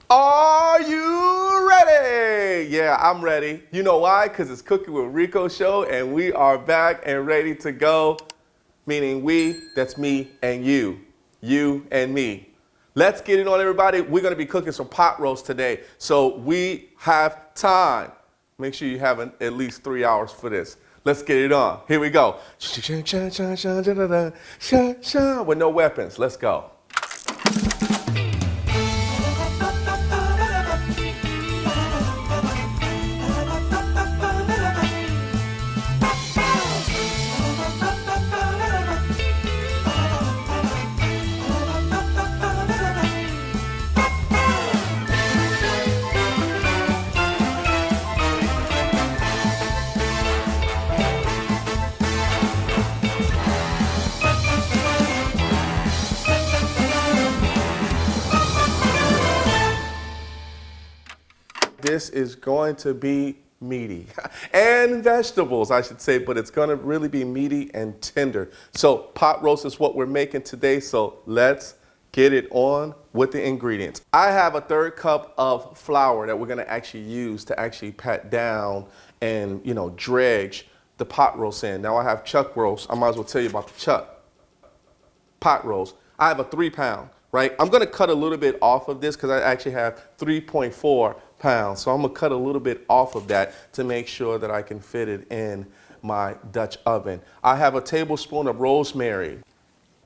Are you ready? Yeah, I'm ready. You know why? Because it's Cooking with Rico show and we are back and ready to go. Meaning we, that's me and you. You and me. Let's get it on, everybody. We're going to be cooking some pot roast today. So we have time. Make sure you have at least 3 hours for this. Let's get it on. Here we go. With no weapons. Let's go. This is going to be meaty and vegetables, I should say, but it's going to really be meaty and tender. So pot roast is what we're making today. So let's get it on with the ingredients. I have a 1/3 cup of flour that we're going to actually use to actually pat down and, dredge the pot roast in. Now I have chuck roast. I might as well tell you about the chuck pot roast. I have a 3-pound, right? I'm going to cut a little bit off of this because I actually have 3.4 pounds. So I'm gonna cut a little bit off of that to make sure that I can fit it in my Dutch oven. I have a tablespoon of rosemary,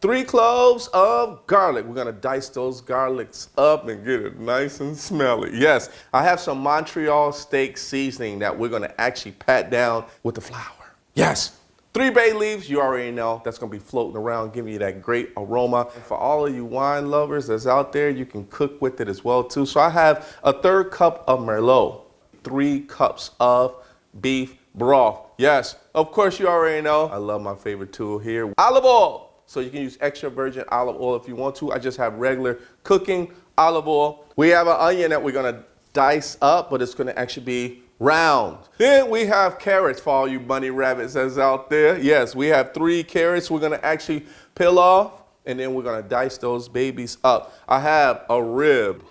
3 cloves of garlic. We're gonna dice those garlics up and get it nice and smelly. Yes, I have some Montreal steak seasoning that we're gonna actually pat down with the flour. Yes. 3 bay leaves, you already know, that's gonna be floating around, giving you that great aroma. And for all of you wine lovers that's out there, you can cook with it as well too. So I have a 1/3 cup of Merlot, 3 cups of beef broth. Yes, of course you already know, I love my favorite tool here, olive oil. So you can use extra virgin olive oil if you want to. I just have regular cooking olive oil. We have an onion that we're gonna dice up, but it's gonna actually be round. Then we have carrots for all you bunny rabbits that's out there. Yes, we have 3 carrots we're gonna actually peel off, and then we're gonna dice those babies up. I have a rib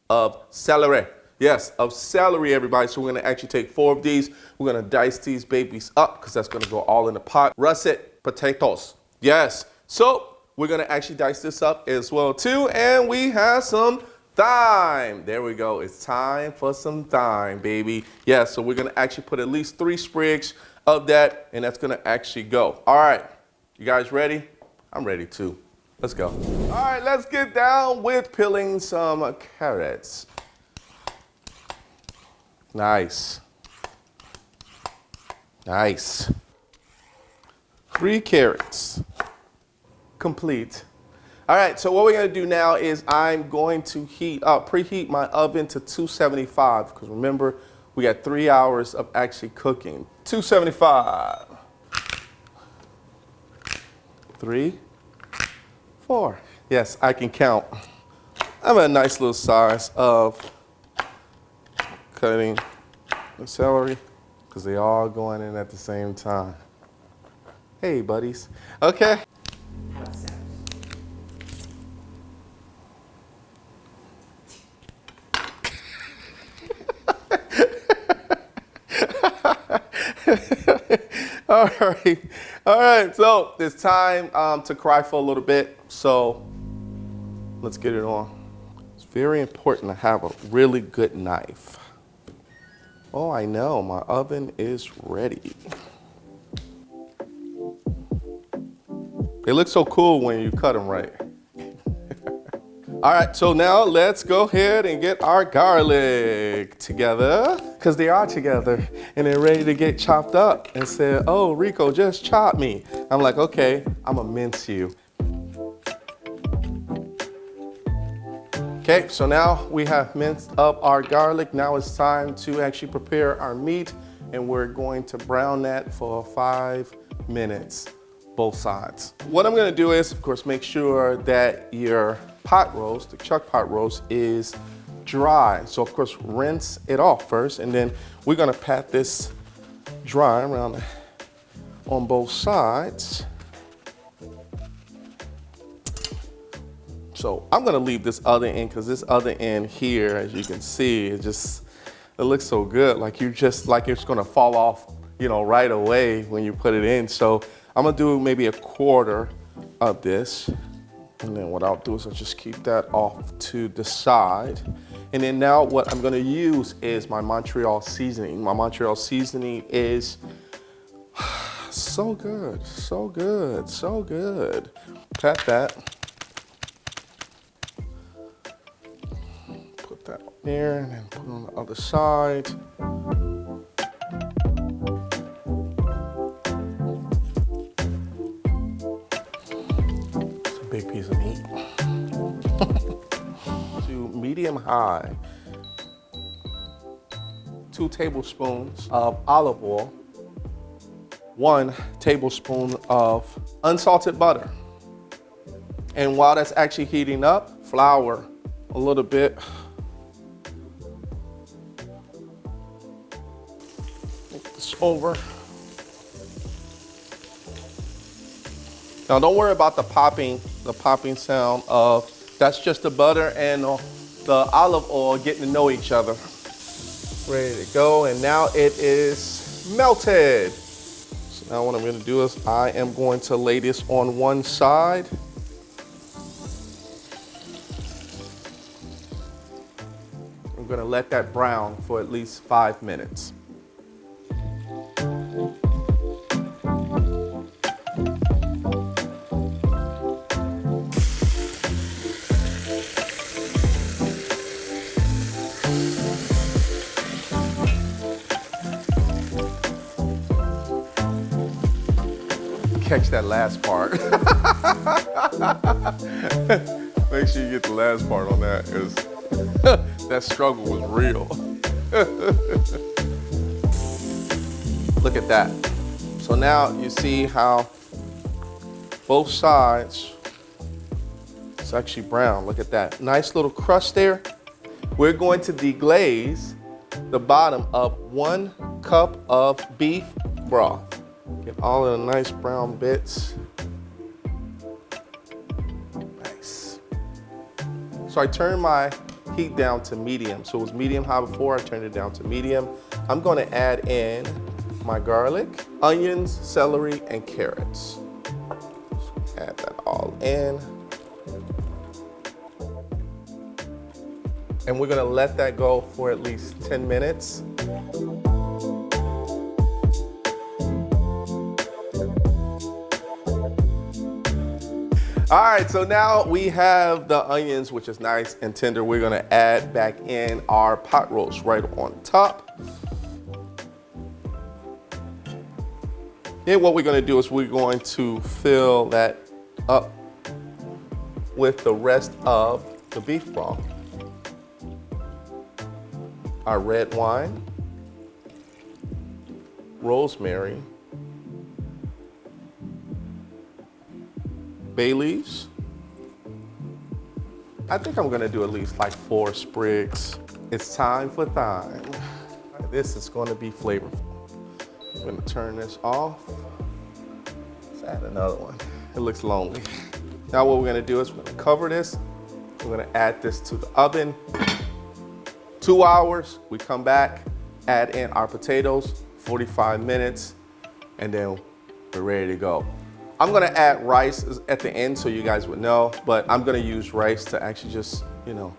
of celery. Yes, of celery, everybody. So we're gonna actually take 4 of these. We're gonna dice these babies up because that's gonna go all in the pot. Russet potatoes. Yes, so we're gonna actually dice this up as well too. And we have some thyme. There we go. It's time for some thyme, baby. Yeah, so we're going to actually put at least 3 sprigs of that, and that's going to actually go. All right. You guys ready? I'm ready too. Let's go. All right, let's get down with peeling some carrots. Nice. Nice. 3 carrots. Complete. All right, so what we're gonna do now is I'm going to preheat my oven to 275, because remember, we got 3 hours of actually cooking. 275. 3, 4. Yes, I can count. I have a nice little size of cutting the celery, because they all going in at the same time. Hey, buddies. Okay. All right, so it's time to cry for a little bit, so let's get it on. It's very important to have a really good knife. Oh, I know, my oven is ready. They look so cool when you cut them right. All right, so now let's go ahead and get our garlic together, because they are together and they're ready to get chopped up, and said, oh, Rico, just chop me. I'm like, okay, I'm gonna mince you. Okay, so now we have minced up our garlic. Now it's time to actually prepare our meat, and we're going to brown that for 5 minutes, both sides. What I'm gonna do is, of course, make sure that your pot roast, the chuck pot roast, is dry. So of course, rinse it off first, and then we're gonna pat this dry around on both sides. So I'm gonna leave this other end because this other end here, as you can see, it looks so good. Like it's gonna fall off, you know, right away when you put it in. So I'm gonna do maybe a quarter of this. And then what I'll do is I'll just keep that off to the side. And then now what I'm gonna use is my Montreal seasoning. My Montreal seasoning is so good, so good, so good. Pat that. Put that on there and then put it on the other side. It's a big piece of meat. To medium high. 2 tablespoons of olive oil. 1 tablespoon of unsalted butter. And while that's actually heating up, flour a little bit. Move this over. Now don't worry about the popping sound of, that's just the butter and the olive oil getting to know each other. Ready to go, and now it is melted. So now what I'm gonna do is I am going to lay this on one side. I'm gonna let that brown for at least 5 minutes. Catch that last part. Make sure you get the last part on that, because that struggle was real. Look at that. So now you see how both sides, it's actually brown. Look at that. Nice little crust there. We're going to deglaze the bottom of 1 cup of beef broth. Get all of the nice brown bits. Nice. So I turned my heat down to medium. So it was medium high before, I turned it down to medium. I'm gonna add in my garlic, onions, celery, and carrots. So add that all in. And we're gonna let that go for at least 10 minutes. All right, so now we have the onions, which is nice and tender. We're gonna add back in our pot roast right on top. Then what we're gonna do is we're going to fill that up with the rest of the beef broth. Our red wine, rosemary, bay leaves. I think I'm gonna do at least like 4 sprigs. It's time for thyme. This is gonna be flavorful. I'm gonna turn this off. Let's add another one. It looks lonely. Now what we're gonna do is we're gonna cover this. We're gonna add this to the oven. 2 hours, we come back, add in our potatoes, 45 minutes, and then we're ready to go. I'm gonna add rice at the end so you guys would know, but I'm gonna use rice to actually just, you know,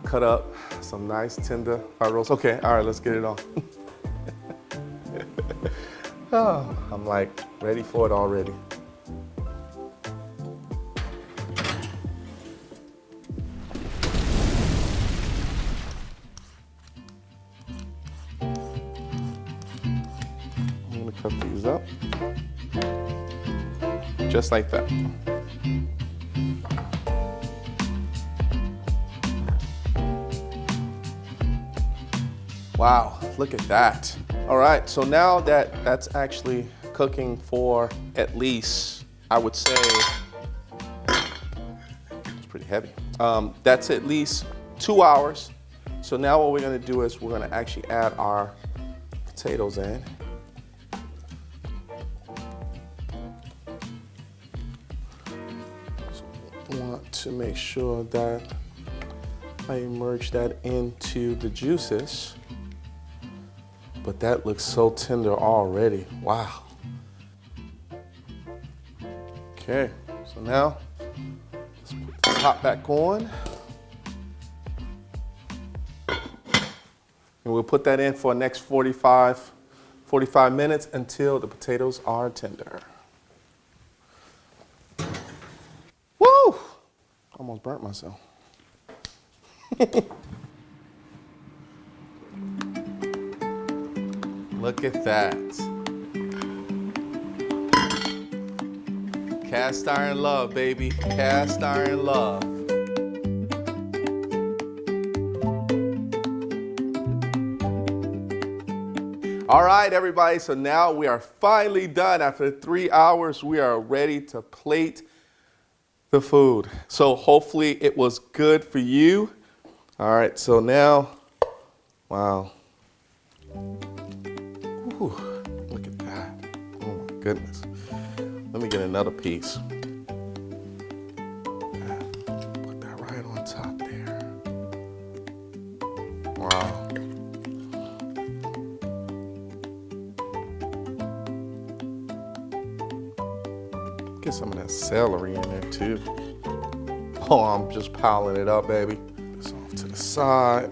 cut up some nice tender pot roast. Okay, all right, let's get it on. Oh, I'm like ready for it already. I'm gonna cut these up. Just like that. Wow, look at that. All right, so now that that's actually cooking for at least, I would say, it's pretty heavy. That's at least 2 hours. So now what we're gonna do is we're gonna actually add our potatoes in. So we want to make sure that I immerse that into the juices. But that looks so tender already. Wow. Okay, so now let's put the top back on. And we'll put that in for the next 45 minutes until the potatoes are tender. Woo! Almost burnt myself. Look at that. Cast iron love, baby. Cast iron love. All right, everybody, so now we are finally done. After 3 hours, we are ready to plate the food. So hopefully it was good for you. All right, so now, wow. Ooh, look at that. Oh my goodness. Let me get another piece. Put that right on top there. Wow. Get some of that celery in there too. Oh, I'm just piling it up, baby. This off to the side.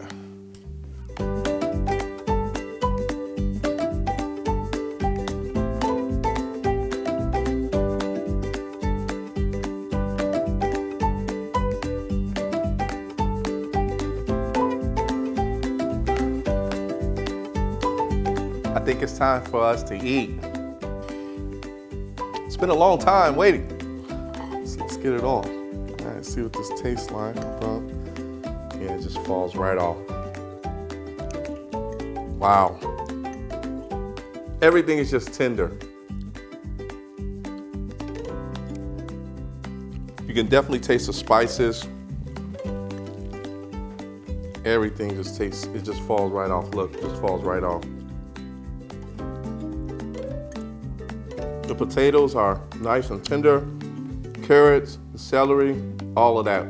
I think it's time for us to eat. It's been a long time waiting. So let's get it on. All right, see what this tastes like. Yeah, it just falls right off. Wow. Everything is just tender. You can definitely taste the spices. Everything just tastes, it just falls right off. Look, it just falls right off. The potatoes are nice and tender. Carrots, the celery, all of that.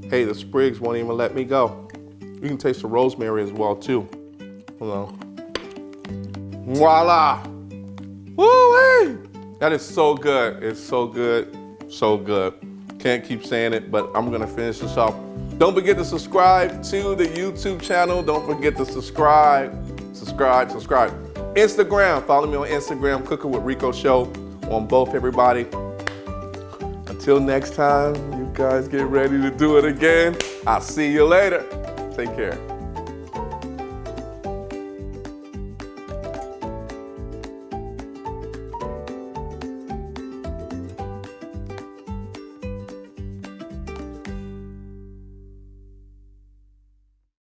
Hey, the sprigs won't even let me go. You can taste the rosemary as well too. Hold on. Voila! Woo-wee! That is so good. It's so good, so good. Can't keep saying it, but I'm gonna finish this off. Don't forget to subscribe to the YouTube channel. Don't forget to subscribe. Instagram, follow me on Instagram, Cooking with Rico Show on both, everybody. Until next time, you guys get ready to do it again. I'll see you later. Take care.